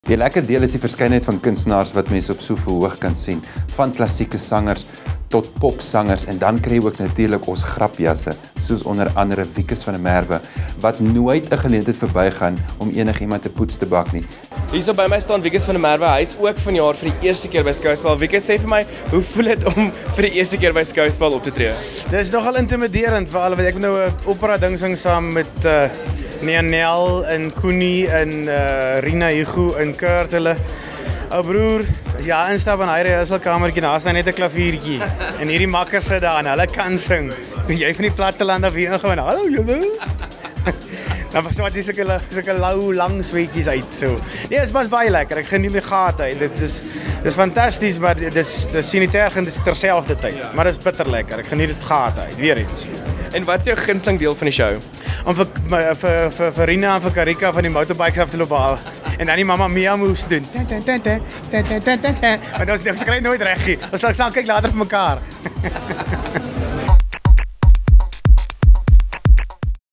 Die lekker deel is die verskeidenheid van kunstenaars wat mense op soveel hoog kan sien, van klassieke sangers tot popsangers en dan kry jy ook natuurlik ons grapjasse, soos onder andere Wikus van der Merwe, wat nooit 'n geleentheid verbygaan om enigiemand te poets te bak nie. Hierso by my staan Wikus van der Merwe, hy is ook vanjaar vir die eerste keer by Skouspel. Wikus, sê vir my, hoe voel dit om vir die eerste keer by Skouspel op te tree? Dit is nogal intimiderend, veral want ek moet nou 'n opera ding sing saam met Neanel en Koenie en Rina Hugo en Kurt hulle. Ou broer, as jy instap in hy rehearsalkamertjie, daar is net 'n klaviertjie en hierdie makkers sit daar en hulle kan sing. Jy van die platteland af hier ingaan, hallo julle. Dan was wat dis sulke lou lang sweetjies uit so. Nee, dit was baie lekker. Ek geniet my gate uit. Dit is fantasties, maar dis sanitair en dis terselfdertyd. Maar dit is bitter lekker. Ek geniet dit gate uit weer eens. En wat is jou gunsteling deel van die show? Om vir Rina en vir Karika van die motorbikes af te loop haal. En dan die Mamma Mia moves doen. Maar ons kry nooit reg nie. Ons sal kyk later vir mekaar.